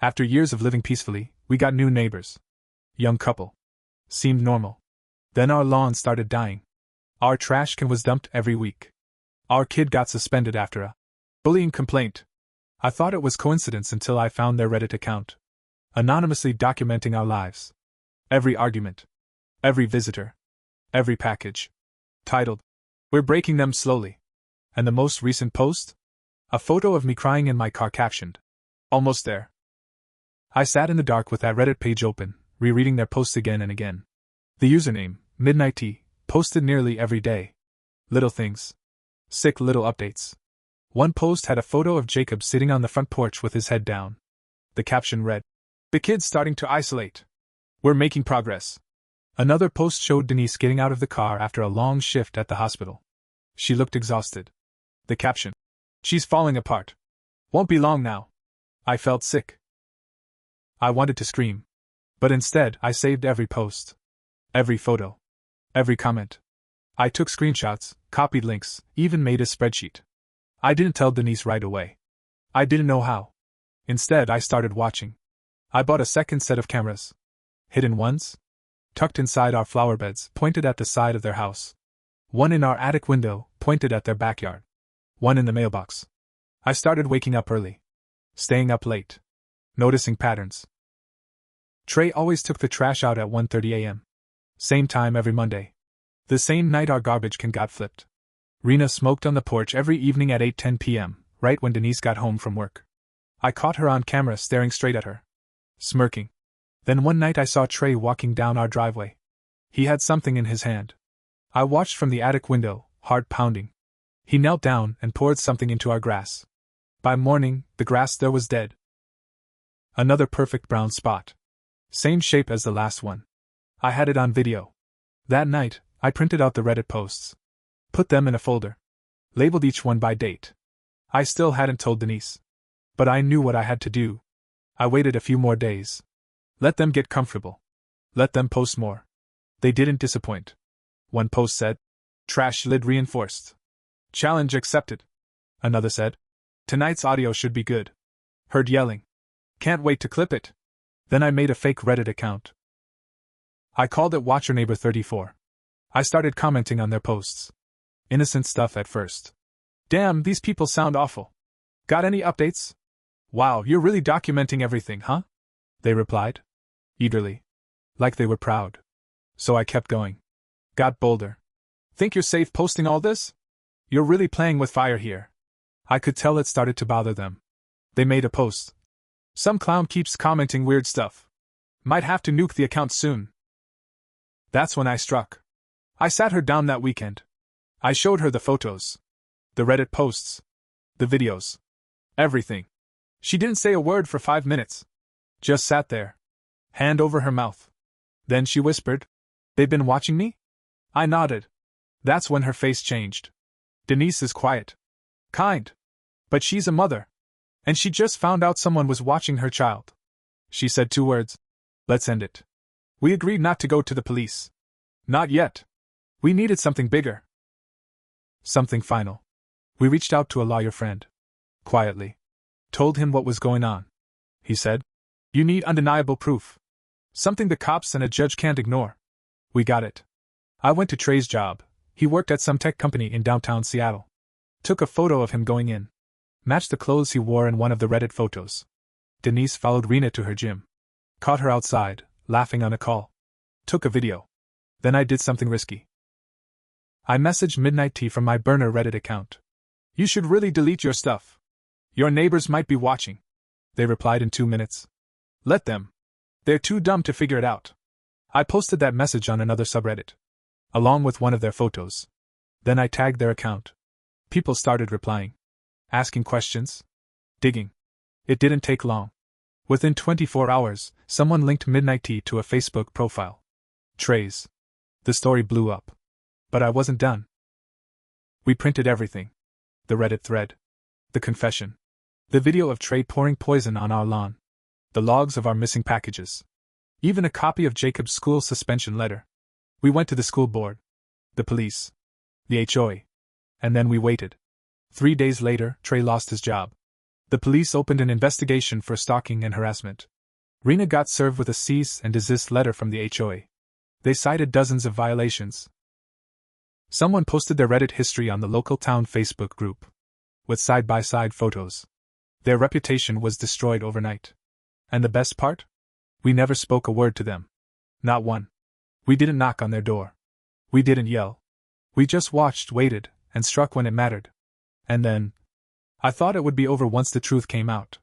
After years of living peacefully, we got new neighbors. Young couple. Seemed normal. Then our lawn started dying. Our trash can was dumped every week. Our kid got suspended after a bullying complaint. I thought it was coincidence until I found their Reddit account. Anonymously documenting our lives. Every argument. Every visitor. Every package. Titled, "We're breaking them slowly." And the most recent post? A photo of me crying in my car captioned, "Almost there." I sat in the dark with that Reddit page open, rereading their posts again and again. The username, Midnight Tea, posted nearly every day. Little things. Sick little updates. One post had a photo of Jacob sitting on the front porch with his head down. The caption read, "The kid's starting to isolate. We're making progress." Another post showed Denise getting out of the car after a long shift at the hospital. She looked exhausted. The caption, "She's falling apart. Won't be long now." I felt sick. I wanted to scream. But instead, I saved every post. Every photo. Every comment. I took screenshots, copied links, even made a spreadsheet. I didn't tell Denise right away. I didn't know how. Instead, I started watching. I bought a second set of cameras. Hidden ones? Tucked inside our flower beds, pointed at the side of their house. One in our attic window, pointed at their backyard. One in the mailbox. I started waking up early. Staying up late. Noticing patterns. Trey always took the trash out at 1:30 a.m. Same time every Monday. The same night our garbage can got flipped. Rena smoked on the porch every evening at 8:10 p.m., right when Denise got home from work. I caught her on camera staring straight at her. Smirking. Then one night I saw Trey walking down our driveway. He had something in his hand. I watched from the attic window, heart pounding. He knelt down and poured something into our grass. By morning, the grass there was dead. Another perfect brown spot. Same shape as the last one. I had it on video. That night, I printed out the Reddit posts. Put them in a folder. Labeled each one by date. I still hadn't told Denise. But I knew what I had to do. I waited a few more days. Let them get comfortable. Let them post more. They didn't disappoint. One post said, "Trash lid reinforced. Challenge accepted." Another said, "Tonight's audio should be good. Heard yelling. Can't wait to clip it." Then I made a fake Reddit account. I called it WatcherNeighbor34. I started commenting on their posts. Innocent stuff at first. "Damn, these people sound awful. Got any updates? Wow, you're really documenting everything, huh?" They replied. Eagerly. Like they were proud. So I kept going. Got bolder. "Think you're safe posting all this? You're really playing with fire here." I could tell it started to bother them. They made a post. "Some clown keeps commenting weird stuff. Might have to nuke the account soon." That's when I struck. I sat her down that weekend. I showed her the photos. The Reddit posts. The videos. Everything. She didn't say a word for 5 minutes. Just sat there. Hand over her mouth. Then she whispered, "They've been watching me?" I nodded. That's when her face changed. Denise is quiet. Kind. But she's a mother. And she just found out someone was watching her child. She said 2 words. "Let's end it." We agreed not to go to the police. Not yet. We needed something bigger. Something final. We reached out to a lawyer friend. Quietly. Told him what was going on. He said, "You need undeniable proof. Something the cops and a judge can't ignore." We got it. I went to Trey's job. He worked at some tech company in downtown Seattle. Took a photo of him going in. Matched the clothes he wore in one of the Reddit photos. Denise followed Rena to her gym. Caught her outside, laughing on a call. Took a video. Then I did something risky. I messaged Midnight Tea from my burner Reddit account. "You should really delete your stuff. Your neighbors might be watching." They replied in 2 minutes. "Let them. They're too dumb to figure it out." I posted that message on another subreddit. Along with one of their photos. Then I tagged their account. People started replying. Asking questions. Digging. It didn't take long. Within 24 hours, someone linked Midnight Tea to a Facebook profile. Trey's. The story blew up. But I wasn't done. We printed everything. The Reddit thread. The confession. The video of Trey pouring poison on our lawn. The logs of our missing packages. Even a copy of Jacob's school suspension letter. We went to the school board. The police. The HOA. And then we waited. 3 days later, Trey lost his job. The police opened an investigation for stalking and harassment. Rena got served with a cease and desist letter from the HOA. They cited dozens of violations. Someone posted their Reddit history on the local town Facebook group, with side-by-side photos. Their reputation was destroyed overnight. And the best part? We never spoke a word to them. Not one. We didn't knock on their door. We didn't yell. We just watched, waited, and struck when it mattered. And then, I thought it would be over once the truth came out.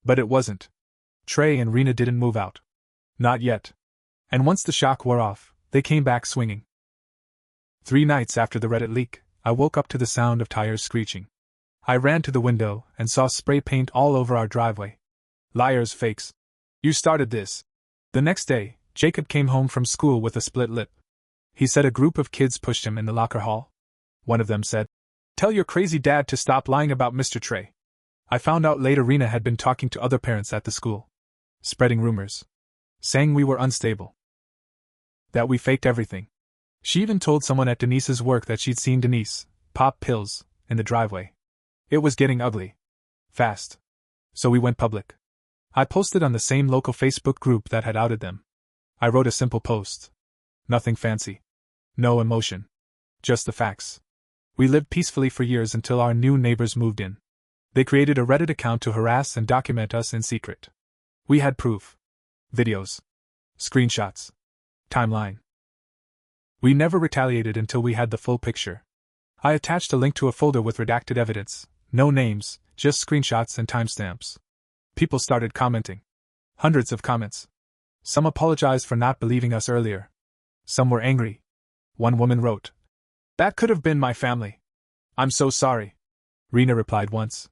But it wasn't. Trey and Rena didn't move out. Not yet. And once the shock wore off, they came back swinging. 3 nights after the Reddit leak, I woke up to the sound of tires screeching. I ran to the window and saw spray paint all over our driveway. Liars, fakes. You started this. The next day, Jacob came home from school with a split lip. He said a group of kids pushed him in the locker hall. One of them said, "Tell your crazy dad to stop lying about Mr. Trey." I found out later Rena had been talking to other parents at the school, spreading rumors, saying we were unstable, that we faked everything. She even told someone at Denise's work that she'd seen Denise pop pills in the driveway. It was getting ugly. Fast. So we went public. I posted on the same local Facebook group that had outed them. I wrote a simple post. Nothing fancy. No emotion. Just the facts. We lived peacefully for years until our new neighbors moved in. They created a Reddit account to harass and document us in secret. We had proof. Videos. Screenshots. Timeline. We never retaliated until we had the full picture. I attached a link to a folder with redacted evidence. No names, just screenshots and timestamps. People started commenting. Hundreds of comments. Some apologized for not believing us earlier. Some were angry. One woman wrote, "That could have been my family. I'm so sorry." Rena replied once,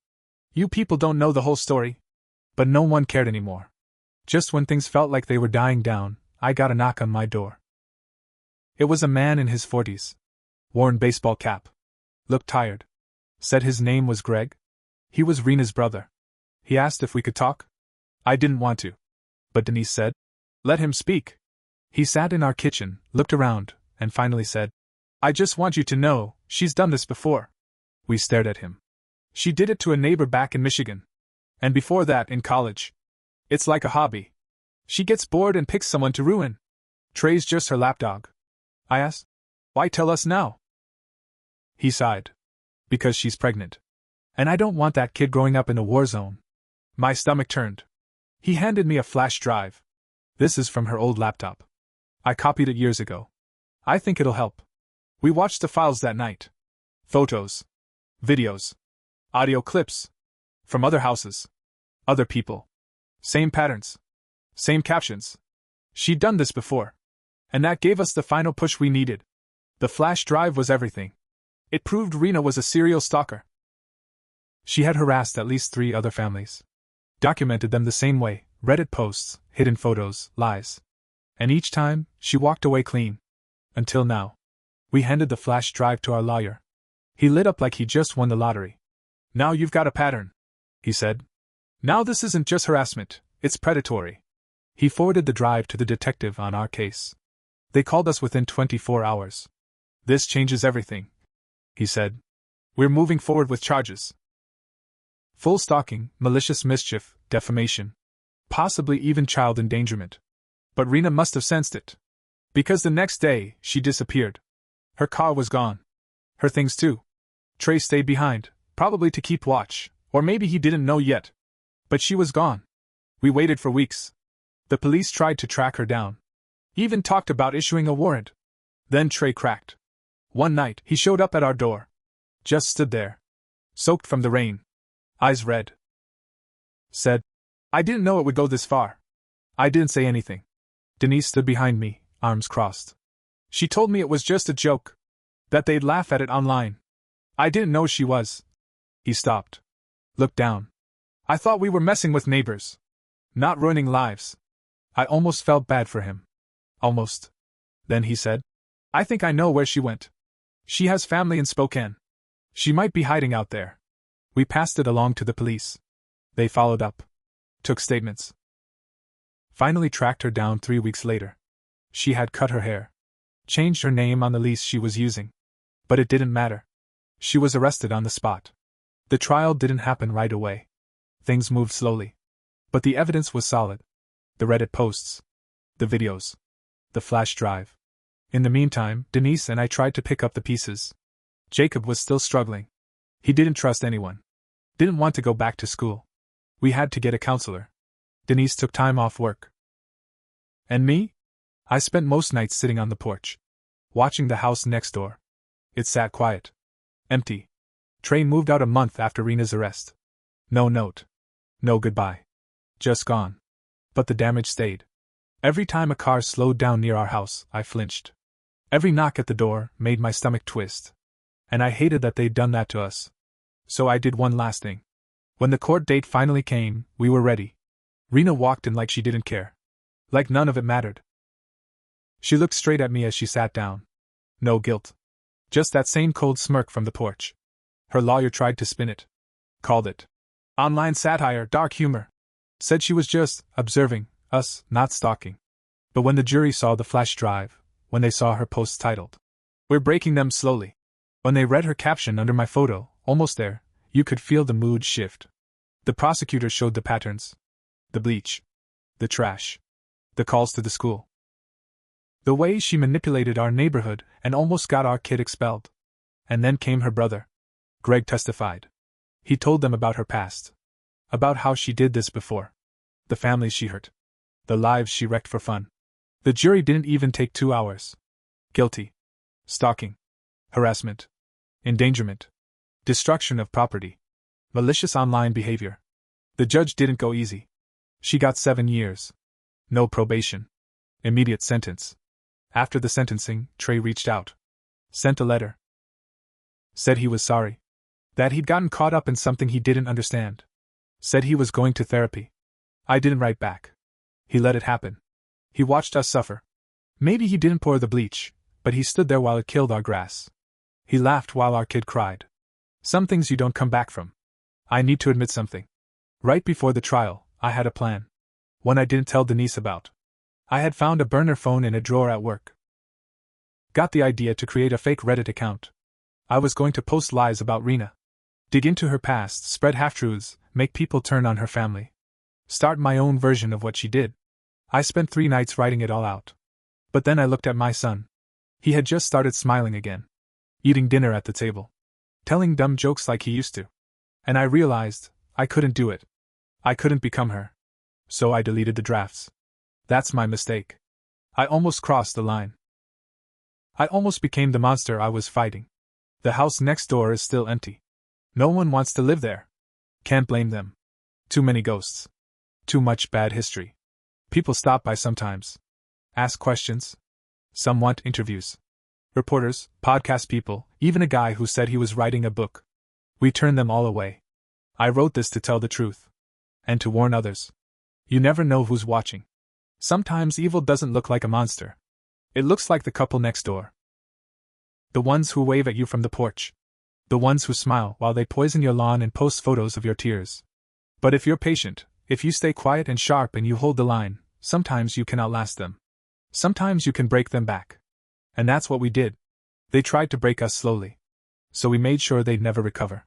"You people don't know the whole story." But no one cared anymore. Just when things felt like they were dying down, I got a knock on my door. It was a man in his 40s. Worn baseball cap. Looked tired. Said his name was Greg. He was Rena's brother. He asked if we could talk. I didn't want to. But Denise said, "Let him speak." He sat in our kitchen, looked around, and finally said, "I just want you to know, she's done this before." We stared at him. She did it to a neighbor back in Michigan. And before that, in college. It's like a hobby. She gets bored and picks someone to ruin. Trey's just her lapdog. I asked, "Why tell us now?" He sighed. "Because she's pregnant. And I don't want that kid growing up in a war zone." My stomach turned. He handed me a flash drive. "This is from her old laptop. I copied it years ago. I think it'll help." We watched the files that night. Photos. Videos. Audio clips. From other houses. Other people. Same patterns. Same captions. She'd done this before. And that gave us the final push we needed. The flash drive was everything. It proved Rena was a serial stalker. She had harassed at least 3 other families. Documented them the same way, Reddit posts, hidden photos, lies. And each time, she walked away clean. Until now. We handed the flash drive to our lawyer. He lit up like he just won the lottery. "Now you've got a pattern," he said. "Now this isn't just harassment, it's predatory." He forwarded the drive to the detective on our case. They called us within 24 hours. "This changes everything," he said. "We're moving forward with charges. Full stalking, malicious mischief, defamation. Possibly even child endangerment." But Rena must have sensed it. Because the next day, she disappeared. Her car was gone. Her things too. Trey stayed behind, probably to keep watch, or maybe he didn't know yet. But she was gone. We waited for weeks. The police tried to track her down. Even talked about issuing a warrant. Then Trey cracked. One night, he showed up at our door. Just stood there. Soaked from the rain. Eyes red. Said, "I didn't know it would go this far." I didn't say anything. Denise stood behind me, arms crossed. She told me it was just a joke. That they'd laugh at it online. I didn't know she was. He stopped. Looked down. I thought we were messing with neighbors. Not ruining lives. I almost felt bad for him. Almost. Then he said, "I think I know where she went. She has family in Spokane. She might be hiding out there." We passed it along to the police. They followed up. Took statements. Finally tracked her down 3 weeks later. She had cut her hair. Changed her name on the lease she was using. But it didn't matter. She was arrested on the spot. The trial didn't happen right away. things moved slowly. But the evidence was solid. The Reddit posts. The videos. The flash drive. In the meantime, Denise and I tried to pick up the pieces. Jacob was still struggling. He didn't trust anyone. Didn't want to go back to school. We had to get a counselor. Denise took time off work. And me? I spent most nights sitting on the porch, watching the house next door. It sat quiet. Empty. Trey moved out a month after Rena's arrest. No note. No goodbye. Just gone. But the damage stayed. Every time a car slowed down near our house, I flinched. Every knock at the door made my stomach twist. And I hated that they'd done that to us. So I did one last thing. When the court date finally came, we were ready. Rena walked in like she didn't care. Like none of it mattered. She looked straight at me as she sat down. No guilt. Just that same cold smirk from the porch. Her lawyer tried to spin it. Called it online satire, dark humor. Said she was just observing us, not stalking. But when the jury saw the flash drive, when they saw her posts titled, "We're breaking them slowly," when they read her caption under my photo, almost there, you could feel the mood shift. The prosecutor showed the patterns. The bleach. The trash. The calls to the school. The way she manipulated our neighborhood and almost got our kid expelled. And then came her brother. Greg testified. He told them about her past. About how she did this before. The families she hurt. The lives she wrecked for fun. The jury didn't even take 2 hours. Guilty. Stalking. Harassment. Endangerment. Destruction of property. Malicious online behavior. The judge didn't go easy. She got 7 years. No probation. Immediate sentence. After the sentencing, Trey reached out. Sent a letter. Said he was sorry. That he'd gotten caught up in something he didn't understand. Said he was going to therapy. I didn't write back. He let it happen. He watched us suffer. Maybe he didn't pour the bleach, but he stood there while it killed our grass. He laughed while our kid cried. Some things you don't come back from. I need to admit something. Right before the trial, I had a plan. One I didn't tell Denise about. I had found a burner phone in a drawer at work. Got the idea to create a fake Reddit account. I was going to post lies about Rena. Dig into her past, spread half-truths, make people turn on her family. Start my own version of what she did. I spent 3 nights writing it all out. But then I looked at my son. He had just started smiling again. Eating dinner at the table. Telling dumb jokes like he used to. And I realized, I couldn't do it. I couldn't become her. So I deleted the drafts. That's my mistake. I almost crossed the line. I almost became the monster I was fighting. The house next door is still empty. No one wants to live there. Can't blame them. Too many ghosts. Too much bad history. People stop by sometimes. Ask questions. Some want interviews. Reporters, podcast people, even a guy who said he was writing a book. We turned them all away. I wrote this to tell the truth. And to warn others. You never know who's watching. Sometimes evil doesn't look like a monster. It looks like the couple next door. The ones who wave at you from the porch. The ones who smile while they poison your lawn and post photos of your tears. But if you're patient, if you stay quiet and sharp and you hold the line, sometimes you can outlast them. Sometimes you can break them back. And that's what we did. They tried to break us slowly. So we made sure they'd never recover.